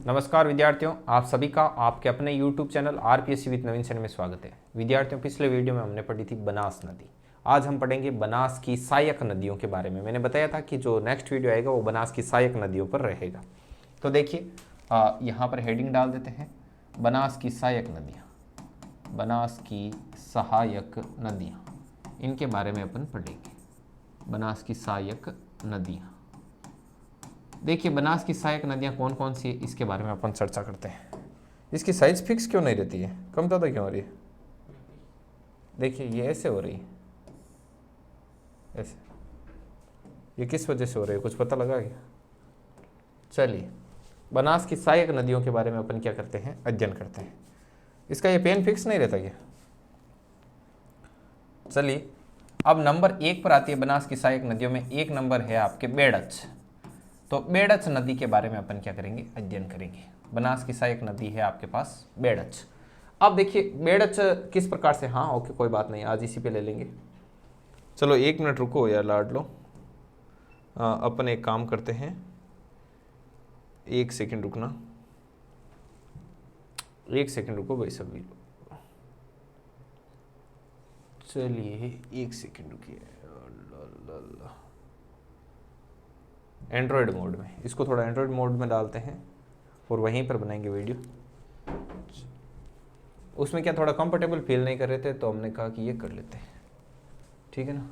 नमस्कार विद्यार्थियों, आप सभी का आपके अपने YouTube channel RPSC with Naveen Sain में स्वागत है। विद्यार्थियों, पिछले वीडियो में हमने पढ़ी थी बनास नदी। आज हम पढ़ेंगे बनास की सहायक नदियों के बारे में। मैंने बताया था कि जो नेक्स्ट वीडियो आएगा वो बनास की सहायक नदियों पर रहेगा। तो देखिए, यहाँ पर हेडिंग डाल देते हैं, बनास की सहायक नदियाँ। बनास की सहायक नदियाँ, इनके बारे में अपन पढ़ेंगे। बनास की सहायक नदियाँ। देखिए, बनास की सहायक नदियाँ कौन कौन सी है, इसके बारे में अपन चर्चा करते हैं। इसकी साइज फिक्स क्यों नहीं रहती है, कम ज़्यादा क्यों हो रही है? देखिए, ये ऐसे हो रही है, ऐसे। ये किस वजह से हो रही है, कुछ पता लगा क्या? चलिए, बनास की सहायक नदियों के बारे में अपन क्या करते हैं, अध्ययन करते हैं। इसका ये पेन फिक्स नहीं रहता क्या? चलिए, अब नंबर 1 पर आती है बनास की सहायक नदियों में। 1 नंबर है आपके बेड़च। तो बेड़च नदी के बारे में अपन क्या करेंगे, अध्ययन करेंगे। बनास की सहायक नदी है आपके पास बेड़च। अब देखिए, बेड़च किस प्रकार से, हाँ ओके कोई बात नहीं, आज इसी पे ले लेंगे। चलो 1 मिनट रुको यार लाडलो, अपन एक काम करते हैं, 1 सेकंड रुकना, 1 सेकंड रुको भाई सभी लोग। चलिए 1 सेकंड रुकिए। एंड्रॉयड मोड में, इसको थोड़ा एंड्रॉयड मोड में डालते हैं और वहीं पर बनाएंगे वीडियो। उसमें क्या थोड़ा कंफर्टेबल फील नहीं कर रहे थे, तो हमने कहा कि ये कर लेते हैं, ठीक है ना।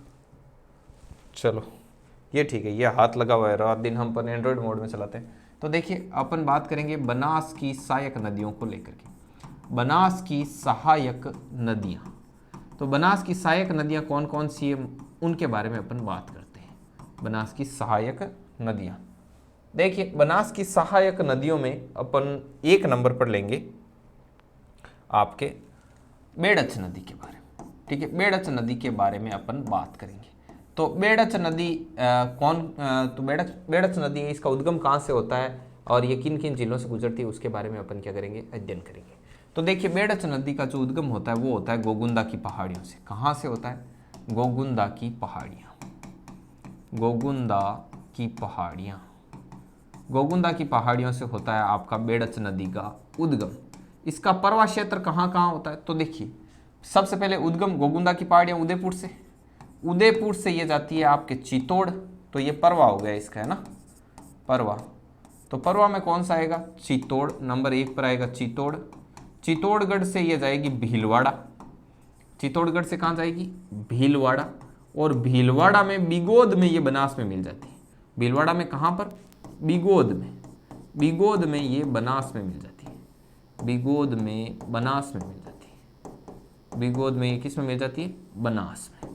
चलो ये ठीक है, ये हाथ लगा हुआ है, रात दिन हम अपन एंड्रॉयड मोड में चलाते हैं। तो देखिए, अपन बात करेंगे बनास की सहायक नदियों को लेकर के। बनास की सहायक नदियाँ, तो बनास की सहायक नदियाँ कौन कौन सी है, उनके बारे में अपन बात करते हैं। बनास की सहायक नदियाँ, देखिए बनास की सहायक नदियों में अपन 1 नंबर पर लेंगे आपके बेड़च नदी के बारे में, ठीक है। बेड़च नदी के बारे में अपन बात करेंगे। तो बेड़च नदी तो बेड़च नदी है, इसका उद्गम कहाँ से होता है और ये किन किन जिलों से गुजरती है, उसके बारे में अपन क्या करेंगे, अध्ययन करेंगे। तो देखिए, बेड़च नदी का जो उद्गम होता है वो होता है गोगुंदा की पहाड़ियों से। कहाँ से होता है? गोगुंदा की पहाड़ियाँ। गोगुंदा की पहाड़ियाँ, गोगुंदा की पहाड़ियों से होता है आपका बेड़च नदी का उद्गम। इसका परवा क्षेत्र कहाँ कहाँ होता है? तो देखिए, सबसे पहले उद्गम गोगुंदा की पहाड़ियाँ उदयपुर से। उदयपुर से ये जाती है आपके चित्तौड़, तो ये परवा हो गया इसका, है ना, परवा। तो परवा में कौन सा आएगा? चित्तौड़। नंबर 1 पर आएगा चित्तौड़। चित्तौड़गढ़ से ये जाएगी भीलवाड़ा। चित्तौड़गढ़ से कहाँ जाएगी? भीलवाड़ा। और भीलवाड़ा में बिगोद में ये बनास में मिल जाती है। भीलवाड़ा में कहाँ पर? बिगोद में। बिगोद में ये बनास में मिल जाती है। बिगोद में बनास में मिल जाती है। बिगोद में ये किस में मिल जाती है? बनास में।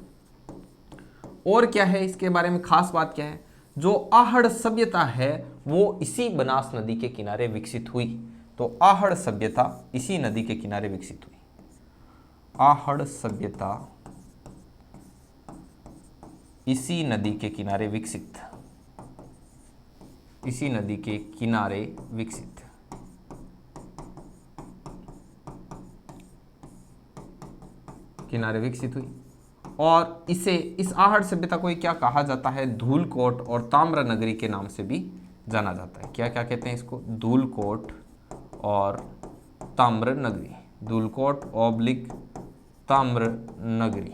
और क्या है इसके बारे में खास बात क्या है? जो आहड़ सभ्यता है वो इसी बनास नदी के किनारे विकसित हुई। तो आहड़ सभ्यता इसी नदी के किनारे विकसित हुई। आहड़ सभ्यता इसी नदी के किनारे विकसित, इसी नदी के किनारे विकसित। किनारे विकसित हुई। और इसे, इस आहड़ सभ्यता को क्या कहा जाता है? धूलकोट और ताम्र नगरी के नाम से भी जाना जाता है। क्या क्या कहते हैं इसको? धूलकोट और ताम्र नगरी। धूलकोट ऑब्लिक ताम्र नगरी,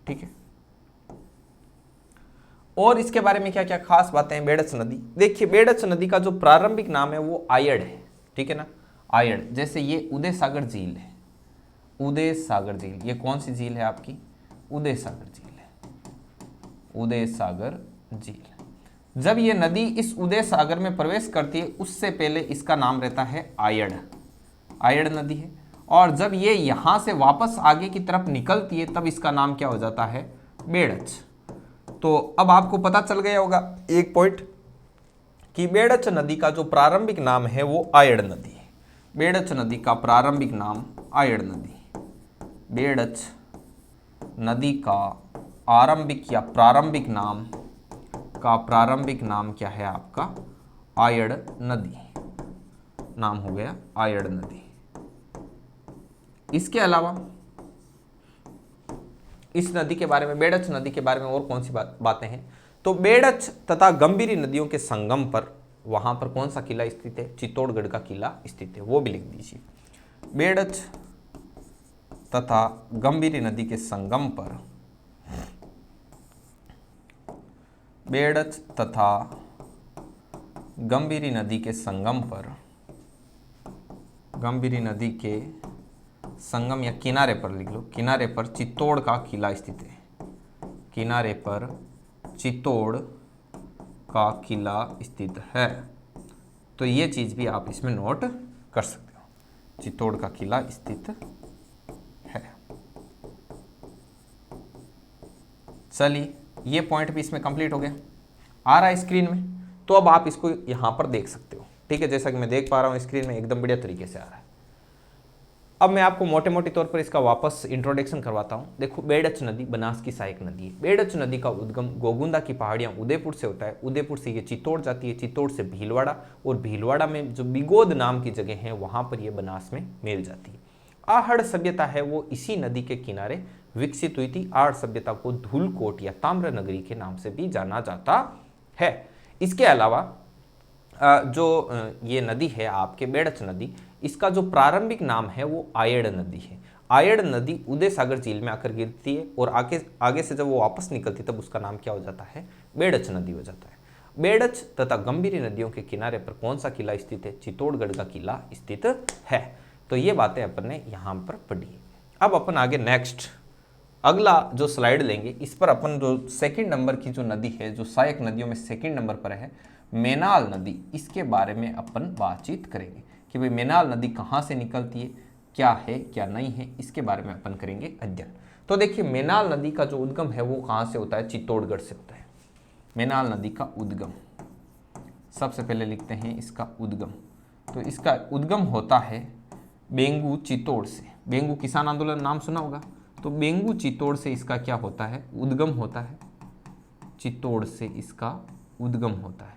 ठीक है। और इसके बारे में क्या क्या खास बातें हैं बेड़च नदी? देखिए, बेड़च नदी का जो प्रारंभिक नाम है वो आयड़ है, ठीक है ना, आयड़। जैसे ये उदय सागर झील है, उदय सागर झील, ये कौन सी झील है आपकी? उदय सागर झील है, उदय सागर झील। जब ये नदी इस उदय सागर में प्रवेश करती है उससे पहले इसका नाम रहता है आयड़, आयड़ नदी है। और जब ये यहां से वापस आगे की तरफ निकलती है तब इसका नाम क्या हो जाता है? बेड़च। तो अब आपको पता चल गया होगा एक पॉइंट कि बेड़च नदी का जो प्रारंभिक नाम है वो आयड़ नदी है। बेड़च नदी का प्रारंभिक नाम आयड़ नदी। बेड़च नदी का आरंभिक या प्रारंभिक नाम क्या है आपका? आयड़ नदी। नाम हो गया आयड़ नदी। इसके अलावा इस नदी के बारे में, बेड़च नदी के बारे में और कौन सी बातें हैं? तो बेड़च तथा गंभीरी नदियों के संगम पर वहां पर कौन सा किला स्थित है? चित्तौड़गढ़ का किला स्थित है, वो भी लिख दीजिए। बेड़च तथा गंभीरी नदी के संगम पर, बेड़च तथा गंभीरी नदी के संगम पर, गंभीरी नदी के संगम या किनारे पर लिख लो, किनारे पर चित्तौड़ का किला स्थित है, किनारे पर चित्तौड़ का किला स्थित है। तो ये चीज भी आप इसमें नोट कर सकते हो, चित्तौड़ का किला स्थित है। चलिए ये पॉइंट भी इसमें कंप्लीट हो गया, आ रहा है स्क्रीन में, तो अब आप इसको यहां पर देख सकते हो। ठीक है, जैसा कि मैं देख पा रहा हूं स्क्रीन में एकदम बढ़िया तरीके से आ रहा है। अब मैं आपको मोटे मोटे तौर पर इसका वापस इंट्रोडक्शन करवाता हूँ। देखो, बेड़च नदी बनास की सहायक नदी है। बेड़च नदी का उद्गम गोगुंदा की पहाड़ियाँ उदयपुर से होता है, उदयपुर से ये चित्तौड़ जाती है, चित्तौड़ से भीलवाड़ा, और भीलवाड़ा में जो बिगोद नाम की जगह है वहाँ पर ये बनास में मिल जाती है। आहड़ सभ्यता है वो इसी नदी के किनारे विकसित हुई थी। आहड़ सभ्यता को धूलकोट या ताम्र नगरी के नाम से भी जाना जाता है। इसके अलावा जो ये नदी है आपके बेड़च नदी, इसका जो प्रारंभिक नाम है वो आयड़ नदी है। आयड़ नदी उदय सागर झील में आकर गिरती है और आगे से जब वो वापस निकलती तब उसका नाम क्या हो जाता है? बेड़च नदी हो जाता है। बेड़च तथा गंभीरी नदियों के किनारे पर कौन सा किला स्थित है? चित्तौड़गढ़ का किला स्थित है। तो ये बातें अपन ने यहाँ पर पढ़ी। अब अपन आगे नेक्स्ट अगला जो स्लाइड लेंगे, इस पर अपन जो सेकंड नंबर की जो नदी है, जो सहायक नदियों में सेकंड नंबर पर है मेनाल नदी, इसके बारे में अपन बातचीत करेंगे कि भाई मेनाल नदी कहाँ से निकलती है, क्या है क्या नहीं है, इसके बारे में अपन करेंगे अध्ययन। तो देखिए, मेनाल नदी का जो उद्गम है वो कहाँ से होता है? चित्तौड़गढ़ से होता है। मेनाल नदी का उद्गम सबसे पहले लिखते हैं इसका उद्गम। तो इसका उद्गम होता है बेंगू चित्तौड़ से। बेंगू किसान आंदोलन नाम सुना होगा, तो बेंगू चित्तौड़ से इसका क्या होता है? उद्गम होता है। चित्तौड़ से इसका उद्गम होता है।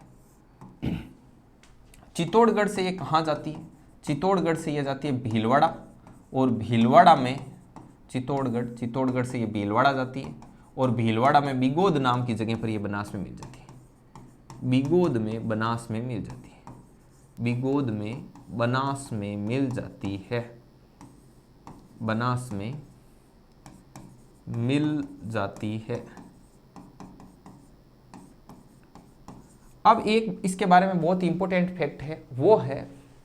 चित्तौड़गढ़ से ये कहाँ जाती है? चित्तौड़गढ़ से ये जाती है भीलवाड़ा, और भीलवाड़ा में चित्तौड़गढ़ से ये भीलवाड़ा जाती है, और भीलवाड़ा में बिगोद नाम की जगह पर ये बनास में मिल जाती है। बिगोद में बनास में मिल जाती है, बिगोद में बनास में मिल जाती है, बनास में मिल जाती है। अब एक इसके बारे में बहुत इंपॉर्टेंट फैक्ट है, वो है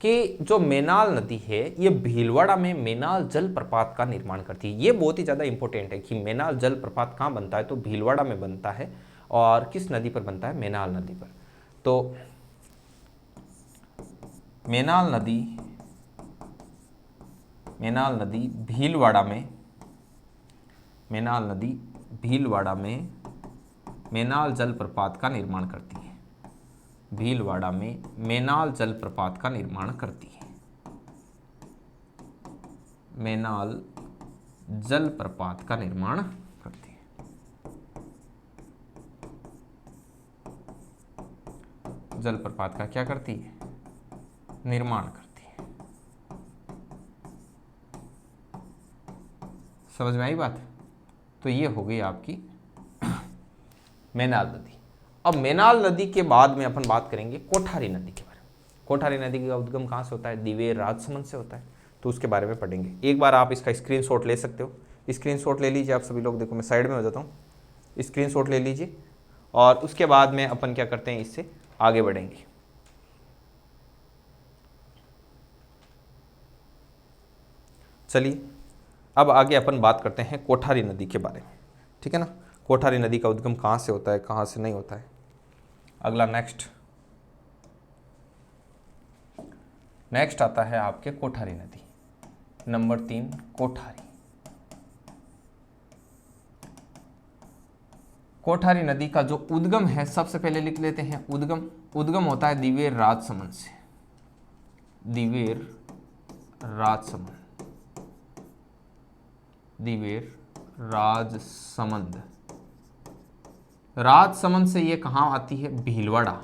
कि जो मेनाल नदी है ये भीलवाड़ा में मेनाल जलप्रपात का निर्माण करती है। ये बहुत ही ज़्यादा इंपॉर्टेंट है कि मेनाल जलप्रपात कहाँ बनता है, तो भीलवाड़ा में बनता है। और किस नदी पर बनता है? मेनाल नदी पर। तो मेनाल नदी भीलवाड़ा में, मेनाल नदी भीलवाड़ा में मेनाल जलप्रपात का निर्माण करती है। भीलवाड़ा में मेनाल जलप्रपात का निर्माण करती है। मेनाल जलप्रपात का निर्माण करती है। जलप्रपात का क्या करती है? निर्माण करती है। समझ में आई बात? तो ये हो गई आपकी मेनाल नदी। अब मेनाल नदी के बाद में अपन बात करेंगे कोठारी नदी के बारे में। कोठारी नदी का उद्गम कहाँ से होता है? दिवेर राजसमंद से होता है। तो उसके बारे में पढ़ेंगे। एक बार आप इसका स्क्रीनशॉट ले सकते हो। स्क्रीनशॉट ले लीजिए आप सभी लोग। देखो मैं साइड में हो जाता हूँ, स्क्रीनशॉट ले लीजिए, और उसके बाद में अपन क्या करते हैं, इससे आगे बढ़ेंगे। चलिए अब आगे अपन बात करते हैं कोठारी नदी के बारे में। ठीक है ना? कोठारी नदी का उद्गम कहाँ से होता है, कहाँ से नहीं होता है। अगला नेक्स्ट आता है आपके कोठारी नदी। नंबर 3 कोठारी। कोठारी नदी का जो उद्गम है सबसे पहले लिख लेते हैं उद्गम होता है दिवेर राजसमंद से। दिवेर राजसमंद। राजसमंद से ये कहाँ आती है? भीलवाड़ा,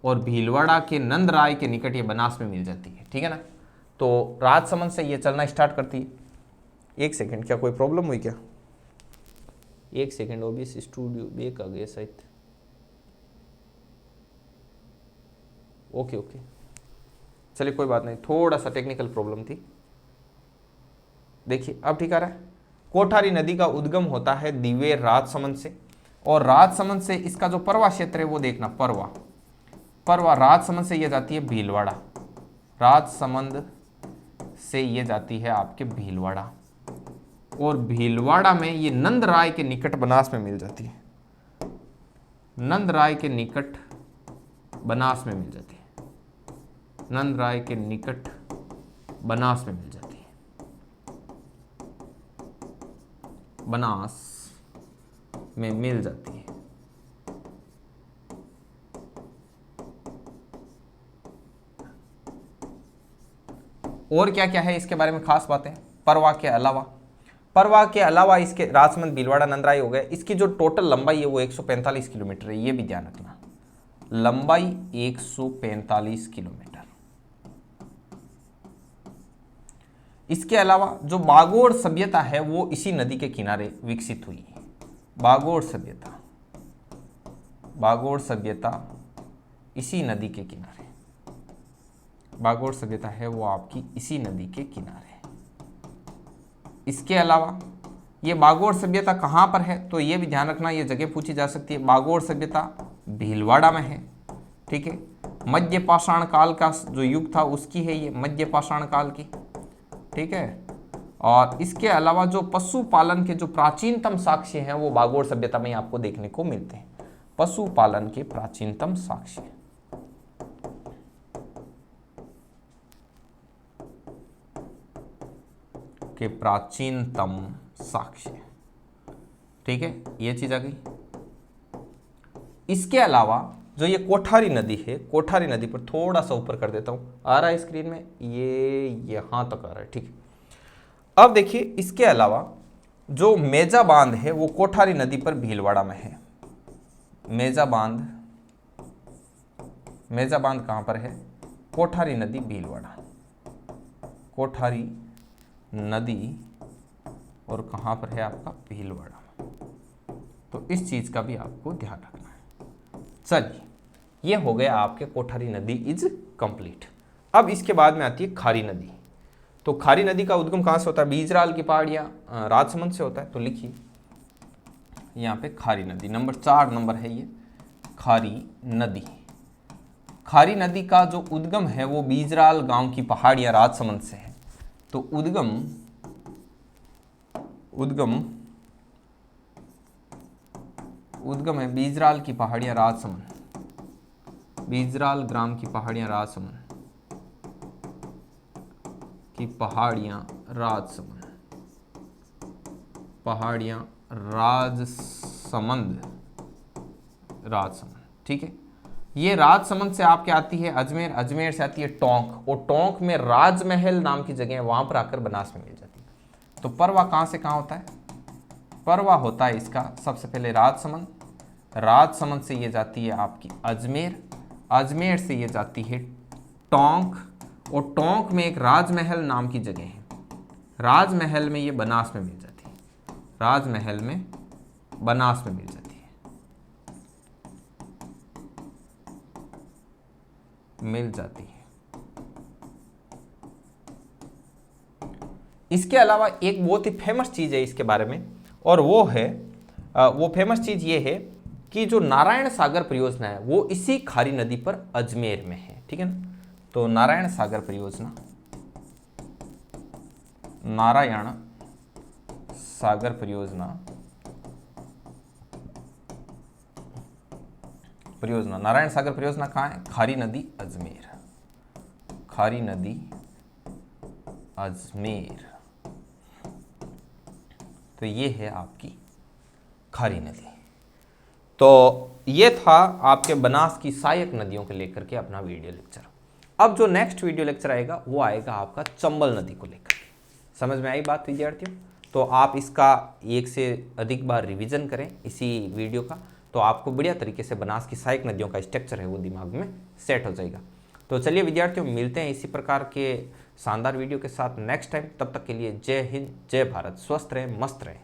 और भीलवाड़ा के नंद राय के निकट ये बनास में मिल जाती है। ठीक है ना? तो राजसमंद से ये चलना स्टार्ट करती है। एक सेकंड, क्या कोई प्रॉब्लम हुई क्या? एक सेकंड, ओबीएस स्टूडियो बैक आ गया शायद। ओके ओके, चलिए कोई बात नहीं, थोड़ा सा टेक्निकल प्रॉब्लम थी। देखिए अब ठीक आ रहा है। कोठारी नदी का उद्गम होता है दिवेर राजसमंद से, और राजसमंद से इसका जो परवा क्षेत्र है वो देखना, परवा राजसमंद से ये जाती है भीलवाड़ा, राजसमंद से ये जाती है आपके भीलवाड़ा, और भीलवाड़ा में ये नंदराय के निकट बनास में मिल जाती है, नंदराय के निकट बनास में मिल जाती है, नंदराय के निकट बनास में मिल जाती है, बनास में मिल जाती है। और क्या क्या है इसके बारे में खास बातें, परवा के अलावा इसके राजसमंद भीलवाड़ा नंदराई हो गए, इसकी जो टोटल लंबाई है वो 145 किलोमीटर है, ये भी ध्यान रखना, लंबाई 145 किलोमीटर। इसके अलावा जो बागोड़ सभ्यता है वो इसी नदी के किनारे विकसित हुई है, बागोड़ सभ्यता इसी नदी के किनारे, बागोड़ सभ्यता है वो आपकी इसी नदी के किनारे। इसके अलावा ये बागोड़ सभ्यता कहाँ पर है, तो ये भी ध्यान रखना, ये जगह पूछी जा सकती है। बागोड़ सभ्यता भीलवाड़ा में है, ठीक है। मध्य पाषाण काल का जो युग था उसकी है ये, मध्य पाषाण काल की, ठीक है। और इसके अलावा जो पशुपालन के जो प्राचीनतम साक्ष्य हैं वो बागोड़ सभ्यता में आपको देखने को मिलते हैं, पशुपालन के प्राचीनतम साक्ष्य के प्राचीनतम साक्ष्य, ठीक है, ये चीज आ गई। इसके अलावा जो ये कोठारी नदी है, कोठारी नदी पर थोड़ा सा ऊपर कर देता हूं, आ रहा है स्क्रीन में, ये यहां तक आ रहा है, ठीक है। अब देखिए इसके अलावा जो मेजा बांध है वो कोठारी नदी पर भीलवाड़ा में है, मेजा बांध कहां पर है, कोठारी नदी भीलवाड़ा, कोठारी नदी और कहां पर है आपका भीलवाड़ा, तो इस चीज का भी आपको ध्यान रखना है। चलिए ये हो गया आपके कोठारी नदी इज कंप्लीट। अब इसके बाद में आती है खारी नदी। तो खारी नदी का उद्गम कहां से होता है, बीजराल की पहाड़ियां राजसमंद से होता है, तो लिखिए यहां पे खारी नदी, नंबर 4 नंबर है ये खारी नदी। खारी नदी का जो उद्गम है वो बीजराल गांव की पहाड़ियां राजसमंद से है, तो उद्गम है बीजराल की पहाड़ियां राजसमंद, बीजराल ग्राम की पहाड़ियां राजसमंद की पहाड़ियां राजसमंद, ठीक है। ये राजसमंद से आपके आती है अजमेर, अजमेर से आती है टोंक, और टोंक में राजमहल नाम की जगह है, वहां पर आकर बनास में मिल जाती है। तो परवा कहां से कहां होता है, परवा होता है इसका सबसे पहले राजसमंद, राजसमंद से ये जाती है आपकी अजमेर, अजमेर से ये जाती है टोंक, और टोंक में एक राजमहल नाम की जगह है, राजमहल में ये बनास में मिल जाती है, राजमहल में बनास में मिल जाती है, मिल जाती है। इसके अलावा एक बहुत ही फेमस चीज है इसके बारे में, और वो है वो फेमस चीज ये है कि जो नारायण सागर परियोजना है वो इसी खारी नदी पर अजमेर में है, ठीक है ना। तो नारायण सागर परियोजना, नारायण सागर परियोजना कहाँ है, खारी नदी अजमेर, खारी नदी अजमेर, तो ये है आपकी खारी नदी। तो ये था आपके बनास की सहायक नदियों को लेकर के अपना वीडियो लेक्चर। अब जो नेक्स्ट वीडियो लेक्चर आएगा वो आएगा आपका चंबल नदी को लेकर के। समझ में आई बात विद्यार्थियों? तो आप इसका एक से अधिक बार रिवीजन करें इसी वीडियो का, तो आपको बढ़िया तरीके से बनास की सहायक नदियों का स्ट्रक्चर है वो दिमाग में सेट हो जाएगा। तो चलिए विद्यार्थियों, मिलते हैं इसी प्रकार के शानदार वीडियो के साथ नेक्स्ट टाइम। तब तक के लिए जय हिंद, जय भारत, स्वस्थ रहें, मस्त रहें।